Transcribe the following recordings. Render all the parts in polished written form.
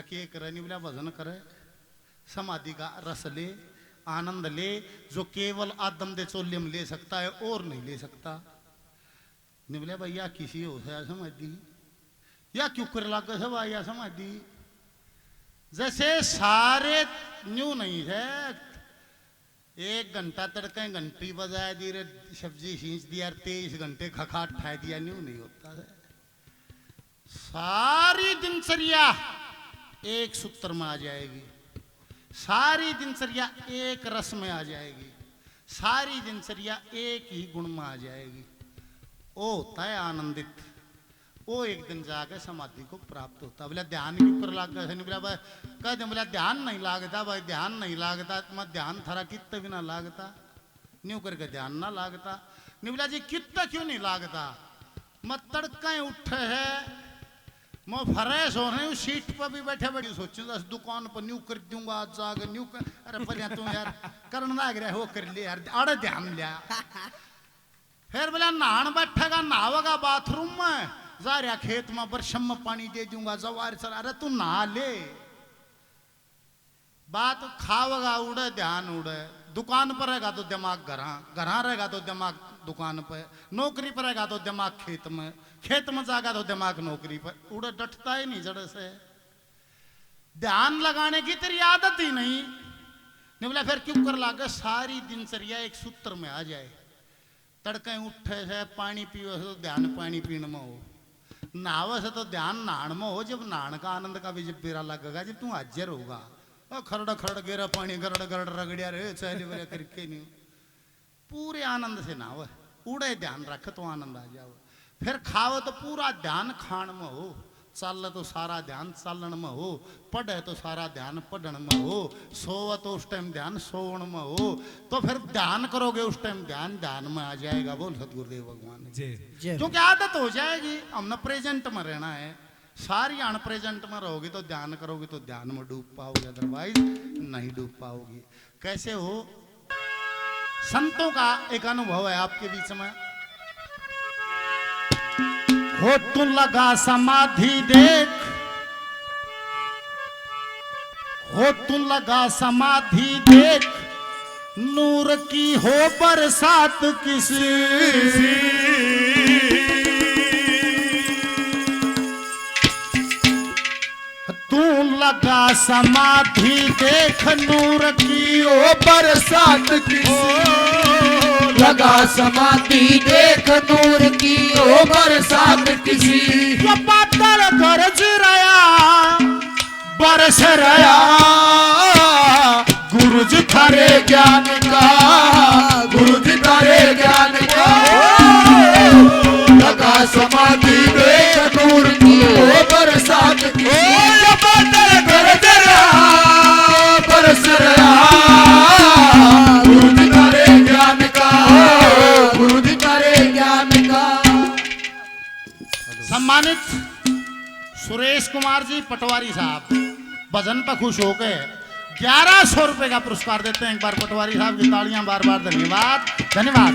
के करे नहीं बोला भजन करे समाधि का रस ले आनंद ले जो केवल आदम दे चोल्य में ले सकता है और नहीं ले सकता। नहीं बोले भैया किसी हो से समाधि या क्यों कर लग सब आया समाधि जैसे सारे न्यू नहीं है। 1 घंटा तड़के घंटी बजाए दी रे सब्जी खींच दिया 23 घंटे खखाट खाए दिया न्यू नहीं होता है। सारी दिनचर्या एक सूत्र में आ जाएगी, सारी दिनचर्या एक रस में आ जाएगी, सारी दिनचर्या एक ही गुण में आ जाएगी। वो होता है आनंदित, वो एक दिन जाके समाधि को प्राप्त होता। बोला ध्यान के ऊपर लाग गए बोला कह दे बोला ध्यान नहीं लागता भाई ध्यान नहीं लागता मैं ध्यान थारा कितना भी ना लागता न्यू करके ध्यान ना लागता। नहीं बोला जी कितना क्यों नहीं लागता मैं तड़का उठे है मैं फ्रेश हो रही हूँ सीट पर भी बैठे बैठी सोचू दस दुकान पर न्यू कर दूंगा आज जाके न्यू कर अरे पर तू यार करना लग रहा है वो कर ले यार अरे ध्यान लिया। फिर बोला नहान बैठेगा नहावेगा बाथरूम में जा रहा खेत में बरसम में पानी दे दूंगा जवार चल अरे तू नहा ले बात खावेगा उड़े ध्यान उड़े। दुकान पर रहेगा तो दिमाग घर रहेगा तो दिमाग दुकान पर, नौकरी पर रहेगा तो दिमाग खेत में जाएगा तो दिमाग नौकरी पर उड़े डटता ही नहीं जड़ से। ध्यान लगाने की तेरी आदत ही नहीं बोला फिर क्यों कर लागे सारी दिनचर्या एक सूत्र में आ जाए। तड़के उठे है पानी पियो तो ध्यान पानी पीने में हो, नहावे से तो ध्यान नहान में हो। जब नहान का आनंद का भी जब बेरा लगेगा जब तू हाजिर होगा खरड़ खरड़ गेरा पानी गरड़ गरड़ रगड़िया रे चले बड़े करके नहीं पूरे आनंद से नहावे उड़े ध्यान रख तो आनंद आ जाओ। फिर खाओ तो पूरा ध्यान खान में हो, चल तो सारा ध्यान चलन में हो, पढ़े तो सारा ध्यान पढ़न में हो, सोवे तो उस टाइम ध्यान सोवन में हो। तो फिर ध्यान करोगे उस टाइम ध्यान में आ जाएगा। बोल सतगुरुदेव भगवान क्योंकि आदत हो जाएगी हमने प्रेजेंट में रहना है। सारी अनप्रेजेंट में रहोगी तो ध्यान करोगे तो ध्यान में डूब पाओगे अदरवाइज नहीं डूब पाओगे। कैसे हो संतों का एक अनुभव है आपके बीच में। हो तू लगा समाधि देख हो तू लगा समाधि देख नूर की हो बरसात किसी तू लगा समाधि देख नूर की हो बरसात किसी लगा समाधि देख नूर की ओ बरसात किसी जो बादल गरज रहा बरस रहा गुरुज थारे ज्ञान का गुरुज थारे ज्ञान का लगा समाधि देख नूर की ओ बरसात किसी जो बादल गरज रहा बरस रहा गुरुज थारे ज्ञान का गुरुज थारे ज्ञान का। सम्मानित सुरेश कुमार जी पटवारी साहब भजन पर खुश हो गए 1100 रुपए का पुरस्कार देते हैं। एक बार पटवारी साहब की तालियां बार बार धन्यवाद धन्यवाद।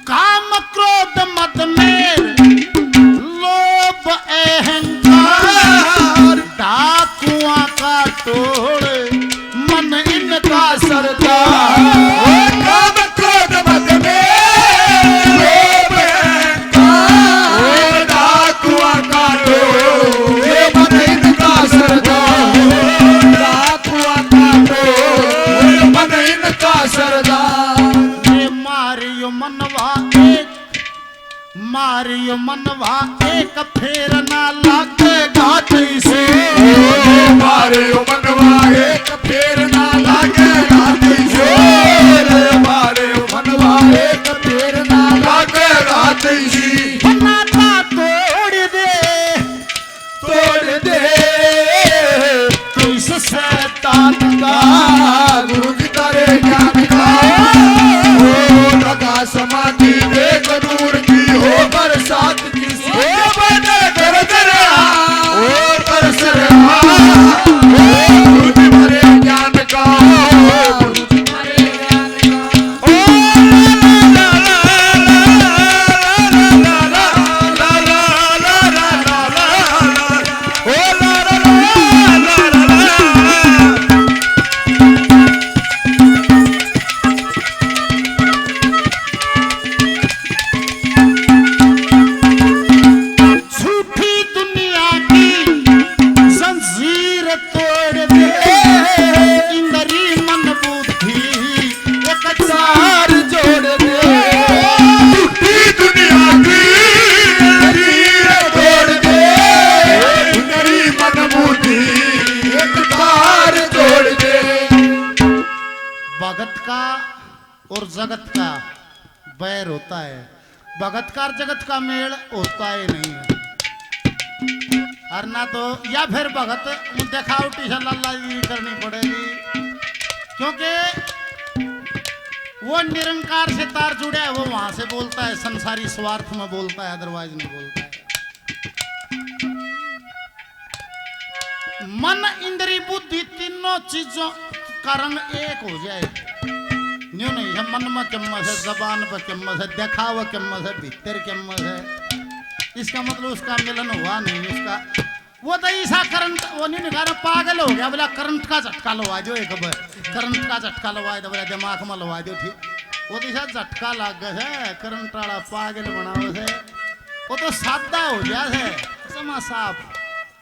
काम क्रोध मद मेर लोभ अहंकार डाकुआ का टोड़ मन इनका सरदार। काम क्रोध मद में लोभ अहंकार डाकुआ का टोळ मन इनका सरदार डाकुआ का टोळ मन इनका सरदार। मारियो मनवा एक फेर ना लागे घाट से मारियो मनवा एक फेर ना लागे घाट से मारियो मनवा एक फेर ना लागे घाट से नाता तोड़ दे तू इस शैतान का गुरु की तारे ज्ञान का लगा समाधि देख नूर की हो बरसात किसी ओ बदल कर गुरु जी भरे ज्ञान का गुरु जी भरे ज्ञान का ओ ला ला ला ला ला ला ला ला ला ला ओ ला ला ला ला ला झूठी दुनिया की जंजीर तोड़ दे इंद्री मन बुद्धि एक तार जोड़ दे झूठी दुनिया की जंजीर तोड़ दे मेरी मन बुद्धि एक तार जोड़ दे भगत का और जगत का बैर होता है, भगत का और जगत का मेल होता ही नहीं है। और ना तो या फिर भगत देखावटी से लल्लागिरी करनी पड़ेगी, क्योंकि वो निरंकार से तार जुड़ा है, वो वहां से बोलता है, संसारी स्वार्थ में बोलता है, अदरवाइज नहीं बोलता है। मन इंद्री बुद्धि तीनों चीजों का रंग एक हो जाए, न्यू नहीं है। मन में किम्मत है, जबान पर किम्मत है, देखावा किम्मत है, भीतर किम्मत है, इसका मतलब उसका मिलन हुआ नहीं उसका। वो तो ऐसा करंट वो नहीं निकाल पागल हो गया, बोला करंट का झटका लगा दो, एक बार करंट का झटका लगा दो, बोला दिमाग में लगा दो, ठीक। वो तो ऐसा झटका लग गया है, करंट वाला पागल बनाओ से, वो तो सादा हो गया है, समा साफ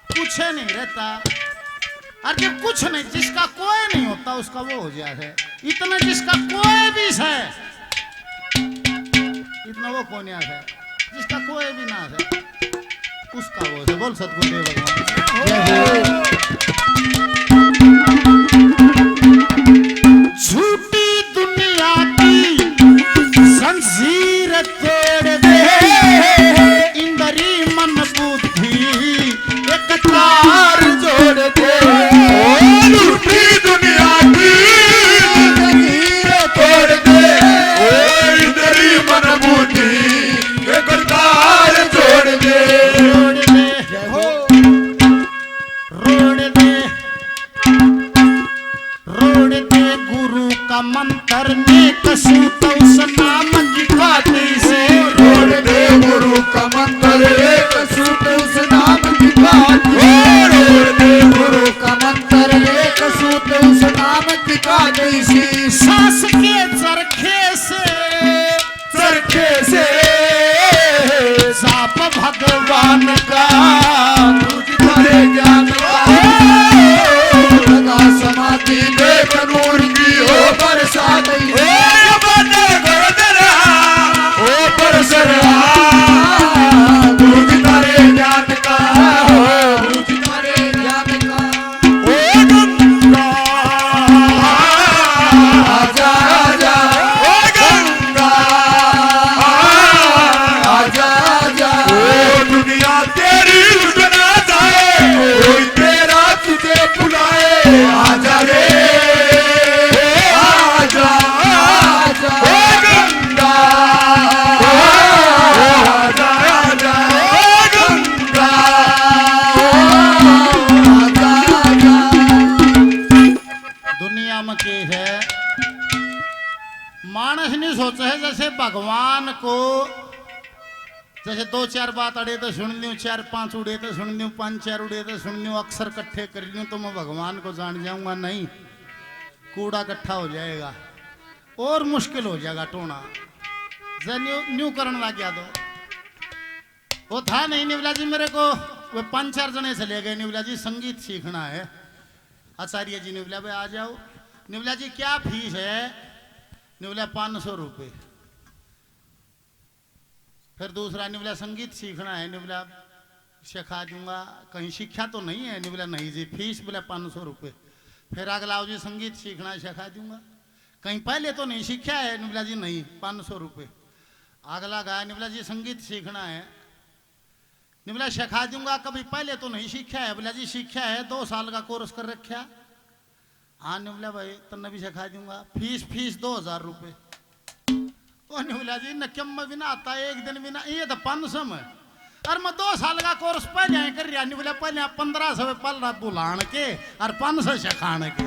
कुछ नहीं रहता। और जब कुछ नहीं, जिसका कोई नहीं होता उसका वो हो गया है। इतना जिसका कोई भी है, इतना वो कौन है, जिसका कोई भी ना है उसका वो है। बोल सतगुरुदेव भगवान। झूठी दुनिया की जंजीर तोड़ दे इंद्री मन बुद्धि एक तार जोड़ दे झूठी दुनिया की जंजीर तोड़ दे मेरी मन बुद्धि एक तार जोड़ दे रोड़ दे गुरु का मंत्र ने कसू तो उस नाम की खाती से रोड़ दे गुरु का मंत्र एक सूत उस नाम की बात रोड़ दे गुरु का मंत्र एक सूत उस नाम की बात सी सांस के चरखे से साप भगवान का तुझ भरे ज्ञान का लगा समाधि देख नूर की हो बरसात ओ बरसर गुरु जी भरे ज्ञान का गुरु जी भरे ज्ञान का ओ गंगा आजा आजा ओ गंगा आजा आजा ओ दुनिया तेरी लुटना चाहे कोई तेरा तुझे बुलाए आजा रे आजा आजा ओ गंगा आजा आजा ओ गंगा आजा आजा दुनिया में के है मानस नहीं सोचा है जैसे भगवान को, जैसे दो चार बात अड़े तो सुन लूँ, चार पांच उड़े तो सुन लूँ, पांच चार उड़े तो सुन लूँ, अक्सर इकट्ठे कर लूँ तो मैं भगवान को जान जाऊंगा नहीं, कूड़ा इकट्ठा हो जाएगा और मुश्किल हो जाएगा टोना। न्यू करने लग गया तो वो था नहीं। निवला जी मेरे को वे पांच चार जने चले गए, निवला जी संगीत सीखना है, आचार्य जी निवला भाई आ जाओ। निवला जी क्या फीस है? निवला 500 रुपये। फिर दूसरा निवला संगीत सीखना है, निवला सिखा दूंगा, कहीं सीखा तो नहीं है? निवला नहीं जी, फीस बोला 500 रुपये। फिर अगला जी संगीत सीखना है, सिखा दूंगा, कहीं पहले तो नहीं सीखा है? निवला जी नहीं, 500 रुपये। अगला गाया निवला जी संगीत सीखना है, निवला सिखा दूंगा, कभी पहले तो नहीं सीखा है? बोला जी सीखा है, 2 साल का कोर्स कर रखा। हाँ निवला भाई तन्ने भी सिखा दूंगा, फीस 2000 रुपये। ओ निवला जी नक्यम में भी ना आता, एक दिन भी ना, ये तो 500 में। और मैं 2 साल का कोर्स पहले कर रहा नहीं बोला पहले 1500 पल रहा बुलान के और 500 सिखाने के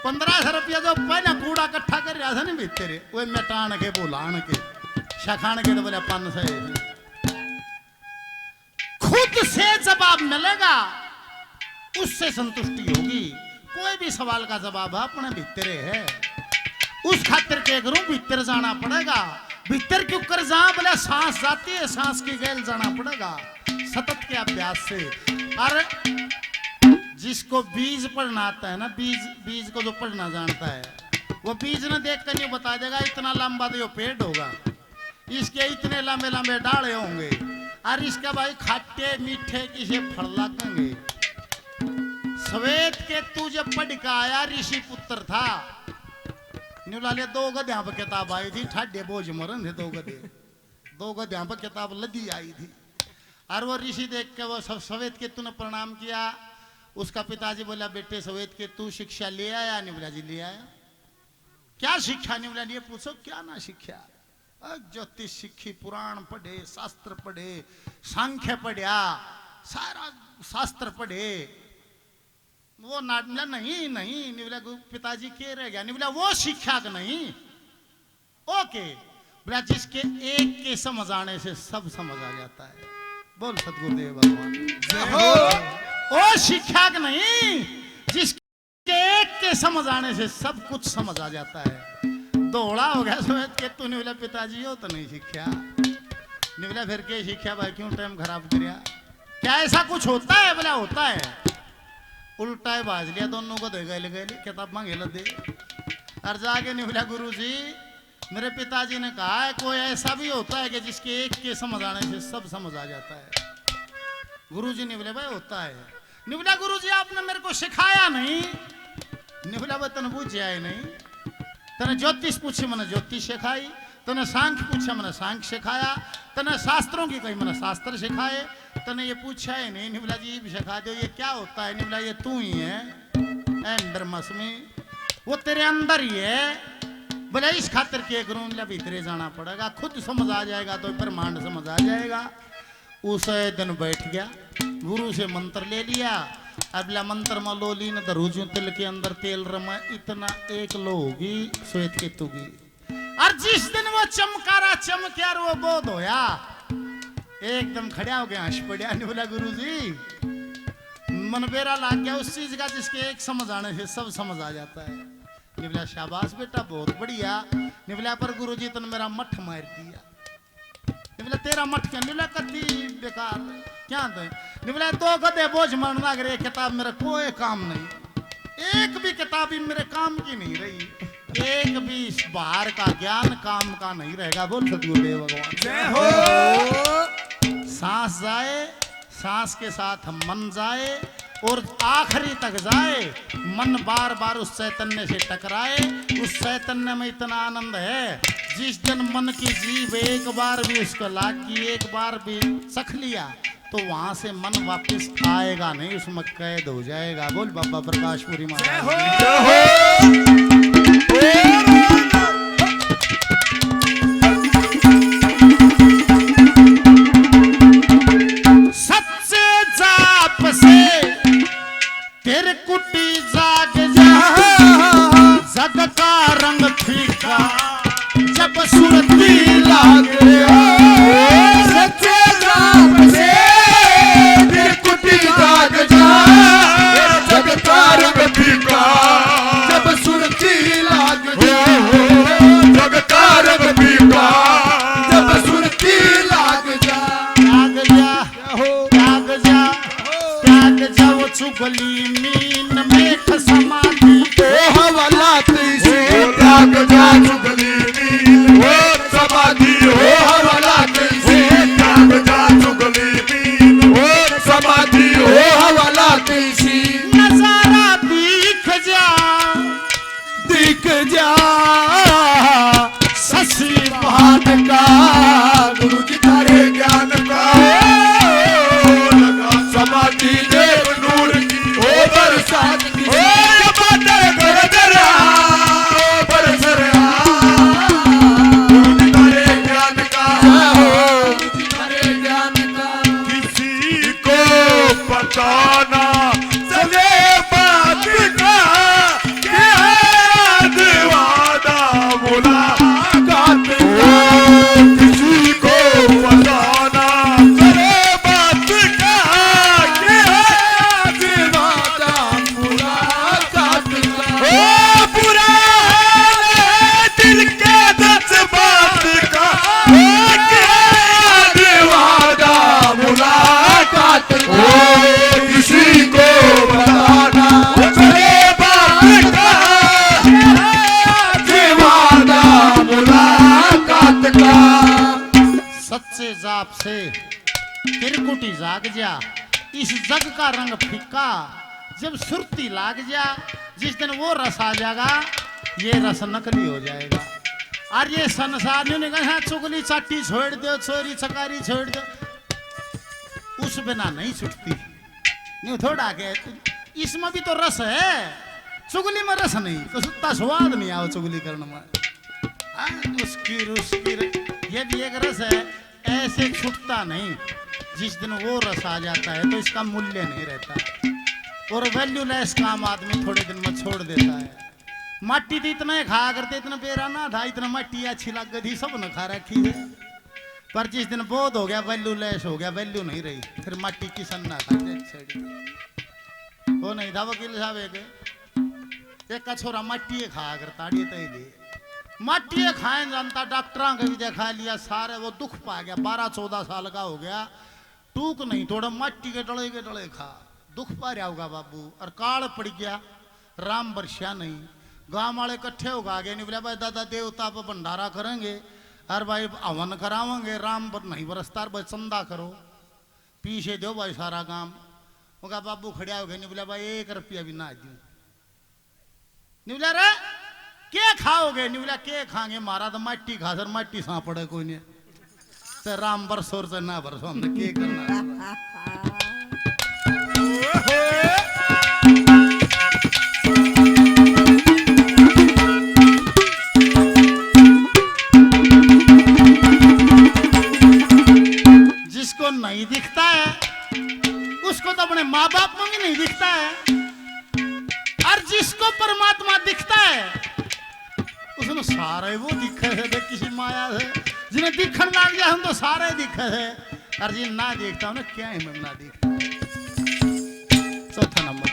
1500 रुपया जो पहले कूड़ा इकट्ठा कर रहा था नहीं भीतर वो मिटान के बुलान के सिखाने के तो बोला 500 खुद से जवाब मिलेगा उससे संतुष्टि होगी। कोई भी सवाल का जवाब अपने भीतरे है उस खातिर के करूं भीतर जाना पड़ेगा। भीतर क्यों कर जा बोले सांस जाती है सांस की गैल जाना पड़ेगा सतत के अभ्यास से। और जिसको बीज पढ़ना आता है ना बीज को जो पढ़ना जानता है वो बीज न देख कर नहीं बता देगा इतना लंबा तो ये पेड़ होगा इसके इतने लंबे लंबे डाले होंगे और इसका भाई खट्टे मीठे किसे फल लगेंगे। श्वेत के तू जब पढ़ के आया ऋषि पुत्र था निवलाले 2 गधों पर किताब आई थी ठाडे बोझ मरन थे 2 गधों पर किताब लदी आई थी और वो ऋषि देख के वो श्वेत के तू ने प्रणाम किया। उसका पिताजी बोला बेटे श्वेत के तू शिक्षा ले आया? नहीं बोला जी ले आया। क्या शिक्षा? नहीं बोला ये पूछो क्या ना शिक्षा? ज्योतिष सीखी पुराण पढ़े शास्त्र पढ़े सांख्य पढ़िया सारा शास्त्र पढ़े वो ना मिला नहीं बोला पिताजी के रह गया। नहीं बोला वो शिक्षा का नहीं ओके बोला जिसके एक के समझ आने से सब समझ आ जाता है। बोल सतगुरुदेव भगवान वो शिक्षा का नहीं जिसके एक के समझ आने से सब कुछ समझ आ जाता है। दौड़ा हो गया सोच के तूने बोला पिताजी हो तो नहीं सीखा। नहीं बोला फिर के सीखा भाई क्यों टाइम खराब करिया? क्या ऐसा कुछ होता है? बोला होता है। उल्टा है बाज लिया दोनों को दे गए किताब मांगे दे और जाके नहीं बोला गुरुजी मेरे पिताजी ने कहा है कोई ऐसा भी होता है कि जिसके एक के समझ आने से सब समझ आ जाता है। गुरुजी ने बोले भाई होता है। नहीं बोला गुरुजी आपने मेरे को सिखाया नहीं। नहीं बोला भाई तने पूछा है नहीं तने ज्योतिष पूछे मैंने ज्योतिष सिखाई तने सांख्य पूछा मैंने सांख्य सिखाया तने शास्त्रों की कही मैंने शास्त्र सिखाए तने ये पूछा है नहीं बोला जी भी सिखा दो ये क्या होता है। नहीं बोला ये तू ही है एंडरमस में वो तेरे अंदर ही है। बोले इस खातिर के करूं भीतरे जाना पड़ेगा खुद समझ आ जाएगा तो ब्रह्मांड समझ आ जाएगा। उस दिन बैठ गया गुरु से मंत्र ले लिया। अगला मंत्र में लो ली न धरूजू तिल के अंदर तेल रमा इतना 1 लो होगी श्वेत केतु की। और जिस दिन वो चमकारा चमक्या वो बोध होया एकदम खड़ा हो गया हंस पड़ा। नहीं बोला गुरु जी मन बेरा लाग गया उस चीज का जिसके एक समझ आने से सब समझ आ जाता है। नहीं बोला शाबाश बेटा बहुत बढ़िया। नहीं बोला पर गुरु जी तुमने मेरा मठ मार दिया। नहीं बोला तेरा मठ क्या? नहीं बोला कति बेकार क्या दे। नहीं बोला 2 गधे बोझ मन लग रहे किताब मेरा कोई काम नहीं एक भी किताब ही मेरे काम की नहीं रही एक भी बाहर का ज्ञान काम का नहीं रहेगा। बोल सतगुरुदेव भगवान जय हो। सांस जाए सांस के साथ मन जाए और आखिरी तक जाए मन बार बार उस चैतन्य से टकराए। उस चैतन्य में इतना आनंद है जिस दिन मन की जीव एक बार भी उसको लाग की एक बार भी चख लिया तो वहां से मन वापस आएगा नहीं उसमें कैद हो जाएगा। बोल बाबा प्रकाशपुरी महाराज सच्चे जाप से तेरे कुटी जाग जा जग का रंग फीका जब सुरती लाग सच्चे जाप से तेरे कुटी जाग जा जग का रंग फीका जब सुरती लाग जा जग का रंग फीका जब सुरती लाग जा त्याग जा वो चुगली मीन में समाधि हवालात से त्याग जा चुगली मीन हो समाधि हो हवालात से त्याग जा चुगली मीन हो समाधि हो हवालात से नजारा दिख जा शशि महान का गुरु जी तारे ज्ञान का समाधि देव नूर की हो बताना चले बात का क्या वादा मुलाकात का किसी को बताना चले बात का क्या वादा मुलाकात का ओ बुरा दिल के जज्बात का वादा मुलाकात का किसी को बताना चले बात का वादा मुलाकात का सच्चे जाप से तिरकुटी जाग जा, इस जग का रंग फीका जब सुरती लाग जा, जिस दिन वो रस आ जाएगा ये रस नकली हो जाएगा। और ये संसार ने कहा चुगली चाटी छोड़ दो, चोरी चकारी छोड़ दो, उस बिना नहीं छुटती। नहीं थोड़ा के इसमें भी तो रस है, चुगली में रस नहीं तो सुत्ता स्वाद नहीं आओ चुगली करने में। उसकी ये भी एक रस है, ऐसे छूटता नहीं। जिस दिन वो रस आ जाता है तो इसका मूल्य नहीं रहता, और वैल्यूलेस काम आदमी थोड़े दिन में छोड़ देता है। मट्टी तो इतना ही खाया करते, इतना बेरा ना था, इतना मट्टी अच्छी लग गई थी, सब ने खा रखी है। पर जिस दिन बोध हो गया, वैल्यूलेस हो गया, वैल्यू नहीं रही, फिर मट्टी किसन ना खा वो नहीं था। वकील साहब एक का छोरा मट्टी खाया करता, मट्टी खाए जानता, डॉक्टर का भी देखा लिया, सारे वो दुख पा गया, 12-14 साल का हो गया, टूक नहीं थोड़ा मट्टी के डले खा, दुख पा रहा होगा बाबू। और काल पड़ गया, राम बरसिया नहीं, गांव वाले इकट्ठे हो गए, नहीं बोले भाई दादा देवता पर भंडारा करेंगे, और भाई हवन करावेंगे, राम पर नहीं बरसता, भाई चंदा करो, पीछे दो भाई सारा काम। वो कहा बाबू खड़िया हो गए, नहीं बोला भाई 1 रुपया भी ना दू, नहीं बोला रे क्या खाओगे, नहीं बोला क्या खाएंगे, मारा तो मट्टी खा सर, मट्टी सा पड़े कोई नहीं, तो राम बरसोर से ना बरसो, हमने क्या करना। जिसको नहीं दिखता है उसको तो अपने माँ बाप में भी नहीं दिखता है, और जिसको परमात्मा दिखता है उसने सारे वो दिखे है, किसी माया से जिन्हें दिखने लग गया हम तो सारे दिखे है, और जिन ना देखता हूं ना क्या है मैं ना देखता। चौथा नंबर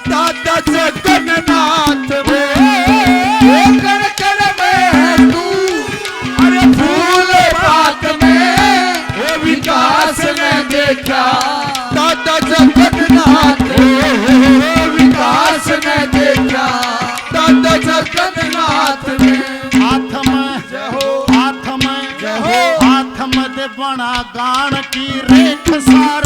दादा जगन्नाथ में कण कण में तू, अरे फूल बात में वो विकास ने देखा, दादा जगन्नाथ विकास ने देखा, दादा जगन्नाथ में हाथ में दे बना गान की रेख सार